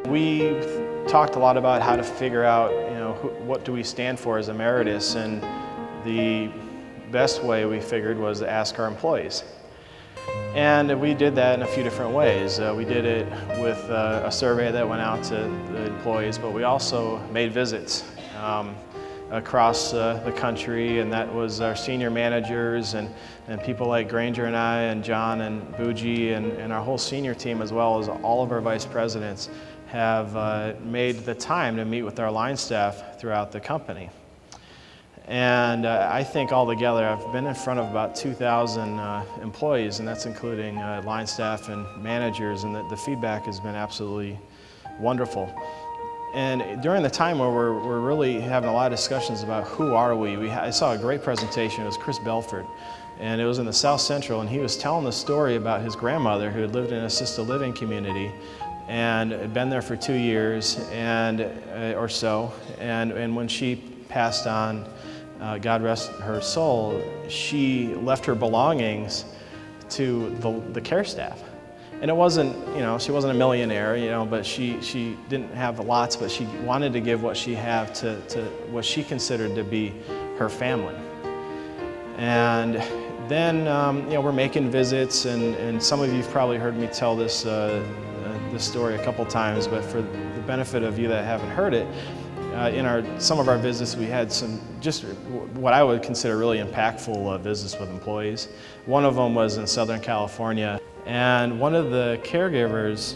We talked a lot about how to figure out, what do we stand for as Emeritus, and the best way we figured was to ask our employees. And we did that in a few different ways. We did it with a survey that went out to the employees, but we also made visits across the country, and that was our senior managers and people like Granger and I and John and Bougie and our whole senior team, as well as all of our vice presidents, have made the time to meet with our line staff throughout the company. And I think altogether I've been in front of about 2,000 employees, and that's including line staff and managers, and the feedback has been absolutely wonderful. And during the time where we're really having a lot of discussions about who are we, I saw a great presentation. It was Chris Belford, and it was in the South Central, and he was telling the story about his grandmother who had lived in an assisted living community and had been there for 2 years or so, and when she passed on, God rest her soul, she left her belongings to the care staff. And it wasn't, she wasn't a millionaire, but she didn't have lots, but she wanted to give what she had to what she considered to be her family. And then, we're making visits, and some of you have probably heard me tell this story a couple times, but for the benefit of you that haven't heard it, in some of our visits, we had some just what I would consider really impactful visits with employees. One of them was in Southern California, and one of the caregivers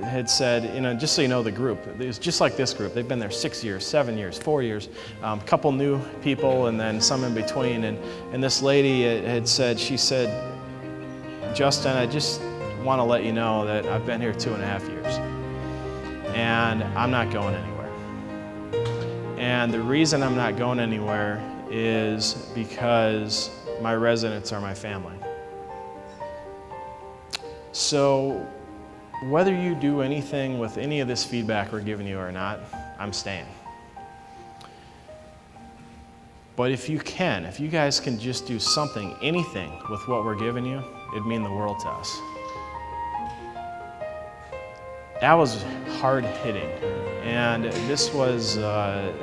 had said, just so you know the group, it was just like this group. They've been there 6 years, 7 years, 4 years, a couple new people, and then some in between. And this lady had said, she said, "Justin, I just want to let you know that I've been here 2.5 years, and I'm not going anywhere. And the reason I'm not going anywhere is because my residents are my family. So whether you do anything with any of this feedback we're giving you or not, I'm staying. But if you guys can just do something, anything with what we're giving you, it'd mean the world to us." That was hard hitting, and this was a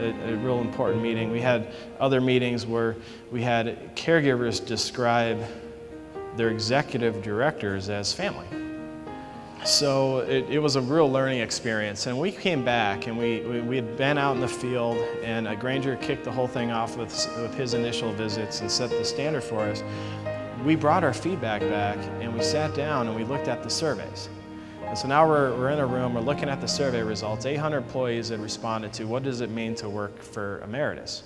real important meeting. We had other meetings where we had caregivers describe their executive directors as family. So it was a real learning experience, and we came back and we had been out in the field, and Granger kicked the whole thing off with his initial visits and set the standard for us. We brought our feedback back, and we sat down and we looked at the surveys. And so now we're in a room, we're looking at the survey results. 800 employees had responded to what does it mean to work for Emeritus?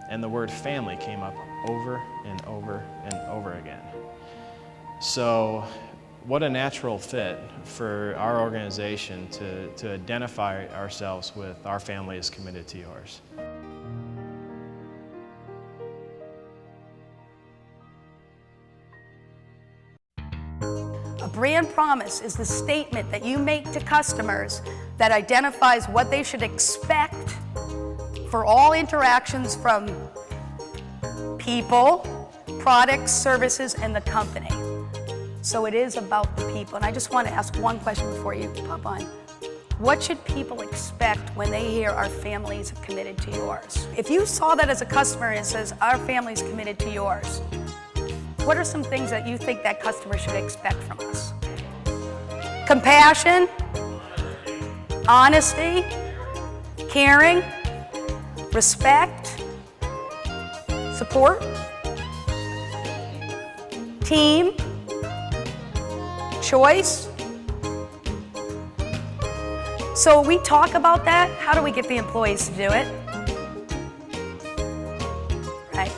And the word family came up over and over and over again. So what a natural fit for our organization to identify ourselves with "Our family is committed to yours." A brand promise is the statement that you make to customers that identifies what they should expect for all interactions from people, products, services, and the company. So it is about the people. And I just want to ask one question before you pop on. What should people expect when they hear "Our family is committed to yours"? If you saw that as a customer and it says "Our family is committed to yours," what are some things that you think that customer should expect from us? Compassion, honesty, caring, respect, support, team, choice. So we talk about that. How do we get the employees to do it? Right.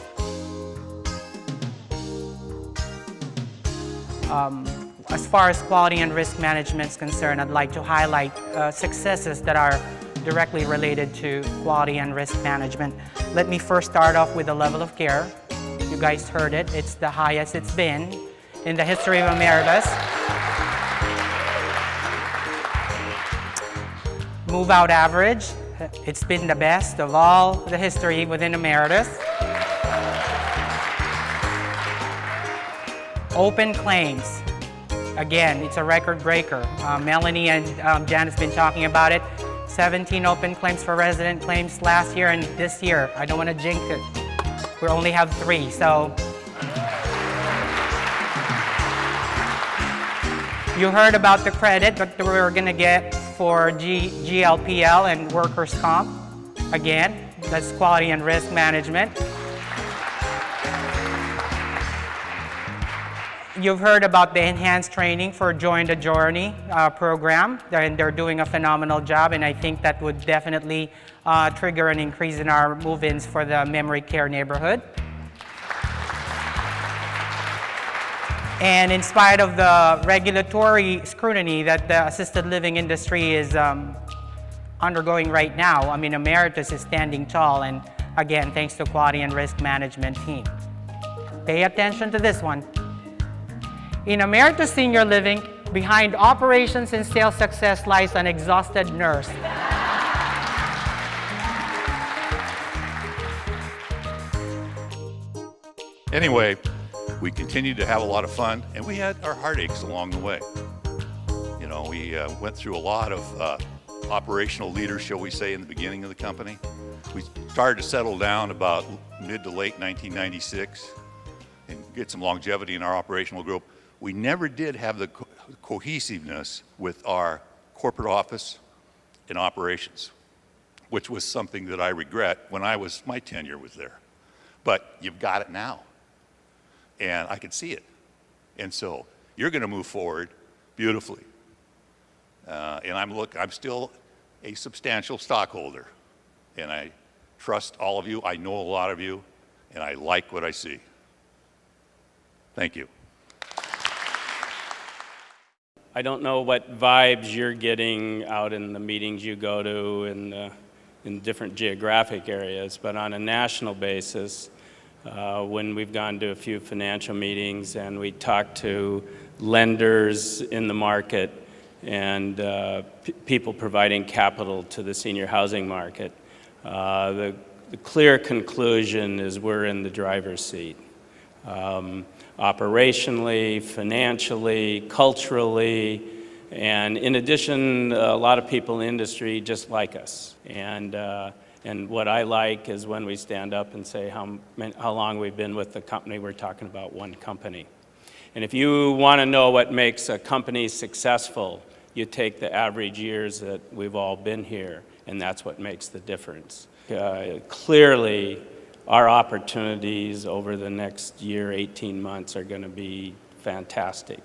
As far as quality and risk management is concerned, I'd like to highlight successes that are directly related to quality and risk management. Let me first start off with the level of care. You guys heard it. It's the highest it's been in the history of Emeritus. Move-out average, it's been the best of all the history within Emeritus. Open claims, Again, it's a record breaker. Melanie and Jan has been talking about it. 17 open claims for resident claims last year, and this year, I don't want to jinx it, we only have 3. So you heard about the credit that we're going to get for GLPL and workers' comp. Again, that's quality and risk management. You've heard about the enhanced training for Join the Journey program, and they're doing a phenomenal job, and I think that would definitely trigger an increase in our move-ins for the memory care neighborhood. And in spite of the regulatory scrutiny that the assisted living industry is undergoing right now, I mean, Emeritus is standing tall, and again, thanks to quality and risk management team. Pay attention to this one. In Emeritus Senior Living, behind operations and sales success lies an exhausted nurse. Anyway, we continued to have a lot of fun, and we had our heartaches along the way. You know, we went through a lot of operational leaders, shall we say, in the beginning of the company. We started to settle down about mid to late 1996 and get some longevity in our operational group. We never did have the cohesiveness with our corporate office and operations, which was something that I regret when my tenure was there. But you've got it now, and I could see it. And so you're going to move forward beautifully. And I'm still a substantial stockholder, and I trust all of you. I know a lot of you, and I like what I see. Thank you. I don't know what vibes you're getting out in the meetings you go to in different geographic areas, but on a national basis, when we've gone to a few financial meetings and we talk to lenders in the market and people providing capital to the senior housing market, the clear conclusion is we're in the driver's seat. Operationally, financially, culturally, and in addition, a lot of people in the industry just like us. And what I like is when we stand up and say how long we've been with the company, we're talking about one company. And if you want to know what makes a company successful, you take the average years that we've all been here, and that's what makes the difference. Clearly, our opportunities over the next year, 18 months, are going to be fantastic.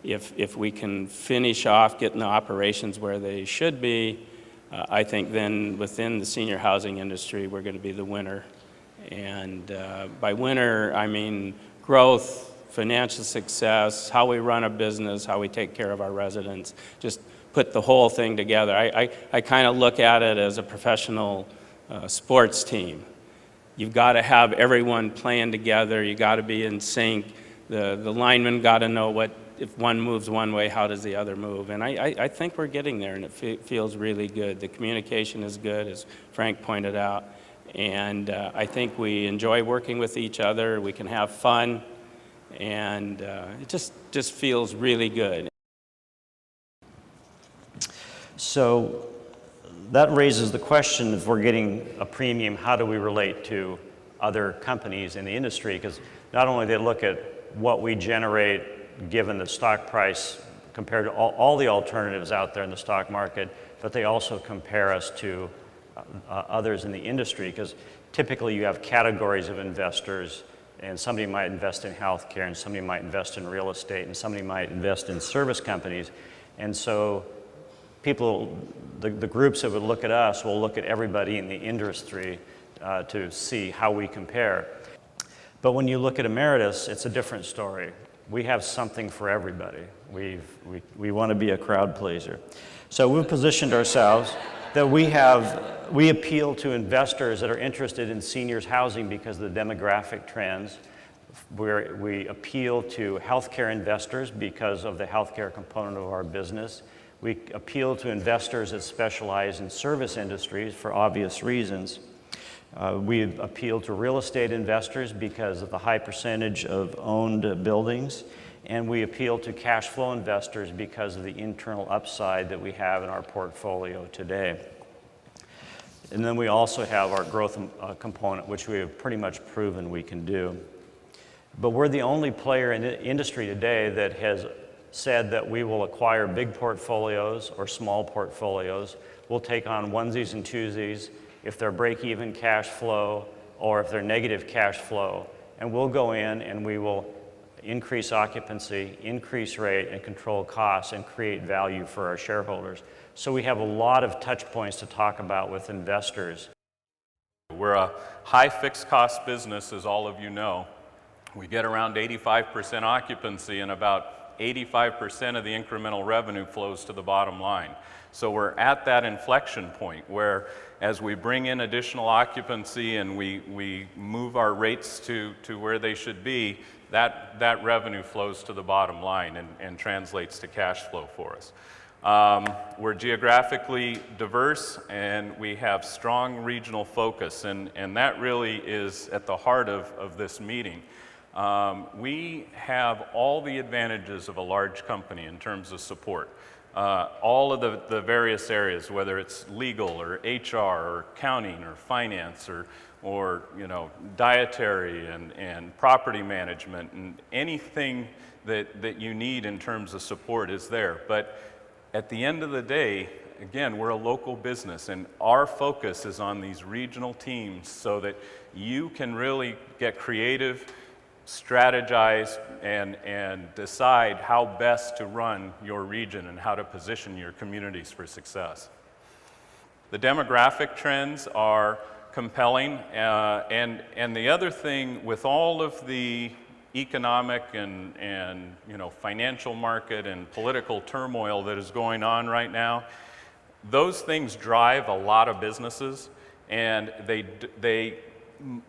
If we can finish off getting the operations where they should be, I think then within the senior housing industry, we're going to be the winner. And by winner, I mean growth, financial success, how we run a business, how we take care of our residents, just put the whole thing together. I kind of look at it as a professional sports team. You've got to have everyone playing together. You got to be in sync. The linemen got to know what, if one moves one way, how does the other move? And I think we're getting there, and it feels really good. The communication is good, as Frank pointed out. And I think we enjoy working with each other. We can have fun, and it just feels really good. So that raises the question, if we're getting a premium, how do we relate to other companies in the industry? Because not only do they look at what we generate given the stock price compared to all the alternatives out there in the stock market, but they also compare us to others in the industry, because typically you have categories of investors, and somebody might invest in healthcare, and somebody might invest in real estate, and somebody might invest in service companies. And so people, the groups that would look at us will look at everybody in the industry to see how we compare. But when you look at Emeritus, it's a different story. We have something for everybody. We want to be a crowd pleaser. So we've positioned ourselves that we appeal to investors that are interested in seniors housing because of the demographic trends. We appeal to healthcare investors because of the healthcare component of our business. We appeal to investors that specialize in service industries for obvious reasons. We appeal to real estate investors because of the high percentage of owned buildings, and we appeal to cash flow investors because of the internal upside that we have in our portfolio today. And then we also have our growth component, which we have pretty much proven we can do. But we're the only player in the industry today that has said that we will acquire big portfolios or small portfolios. We'll take on onesies and twosies if they're break-even cash flow or if they're negative cash flow. And we'll go in and we will increase occupancy, increase rate, and control costs and create value for our shareholders. So we have a lot of touch points to talk about with investors. We're a high fixed cost business, as all of you know. We get around 85% occupancy, and about 85% of the incremental revenue flows to the bottom line. So we're at that inflection point where as we bring in additional occupancy and we move our rates to where they should be, that revenue flows to the bottom line and translates to cash flow for us. We're geographically diverse and we have strong regional focus, and that really is at the heart of this meeting. We have all the advantages of a large company in terms of support. All of the various areas, whether it's legal or HR or accounting or finance or you know, dietary and property management, and anything that you need in terms of support is there. But at the end of the day, again, we're a local business and our focus is on these regional teams so that you can really get creative, strategize, and decide how best to run your region and how to position your communities for success. The demographic trends are compelling, and the other thing with all of the economic and you know, financial market and political turmoil that is going on right now, those things drive a lot of businesses, and they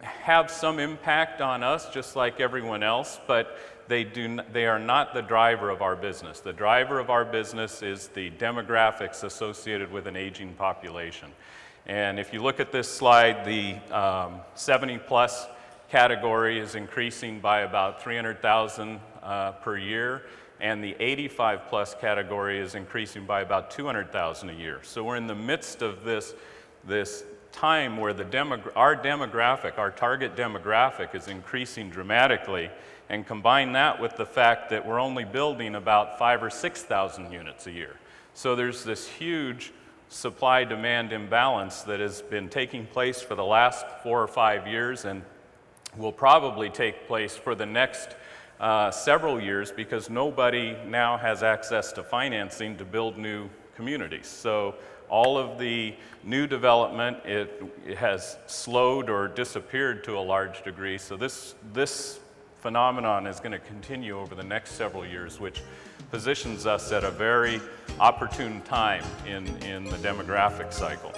have some impact on us just like everyone else, but they are not the driver of our business. The driver of our business is the demographics associated with an aging population. And if you look at this slide, the 70-plus category is increasing by about 300,000 per year, and the 85-plus category is increasing by about 200,000 a year. So we're in the midst of this time where our demographic, our target demographic, is increasing dramatically, and combine that with the fact that we're only building about 5,000 or 6,000 units a year. So there's this huge supply-demand imbalance that has been taking place for the last 4 or 5 years and will probably take place for the next several years, because nobody now has access to financing to build new communities. So all of the new development, it has slowed or disappeared to a large degree. So this phenomenon is going to continue over the next several years, which positions us at a very opportune time in the demographic cycle.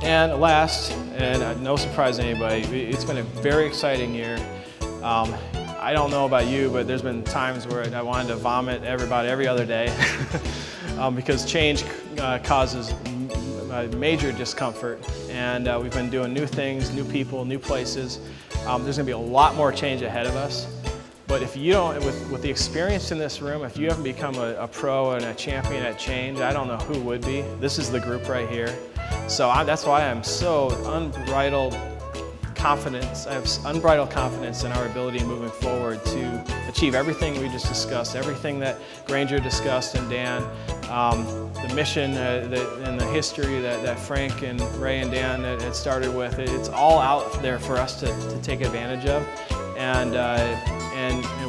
And last, and no surprise to anybody, it's been a very exciting year. I don't know about you, but there's been times where I wanted to vomit every other day because change causes major discomfort. And we've been doing new things, new people, new places. There's gonna be a lot more change ahead of us. But if you don't, with the experience in this room, if you haven't become a pro and a champion at change, I don't know who would be. This is the group right here. So that's why I'm so unbridled confidence. I have unbridled confidence in our ability moving forward to achieve everything we just discussed, everything that Granger discussed and Dan, the mission and the history that Frank and Ray and Dan had started with. It's all out there for us to take advantage of, and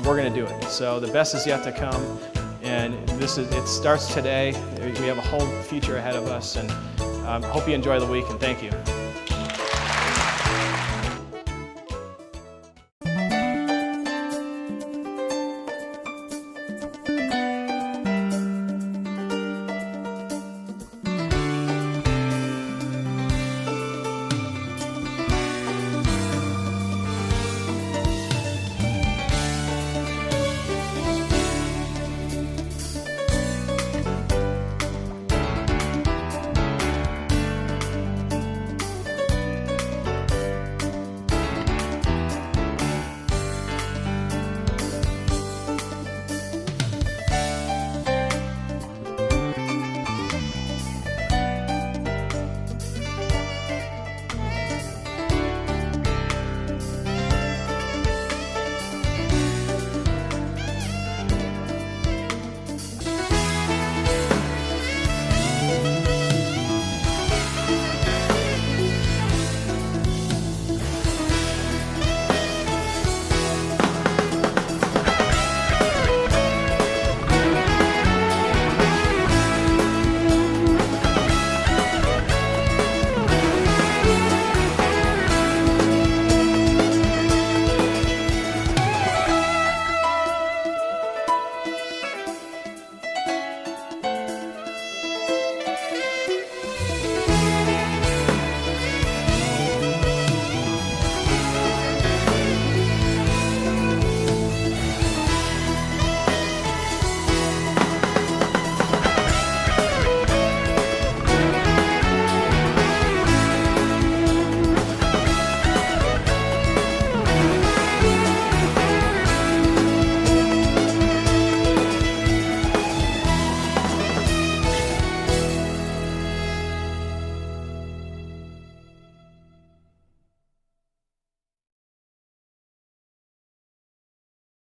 we're going to do it. So the best is yet to come, and it starts today. We have a whole future ahead of us, and hope you enjoy the week, and thank you.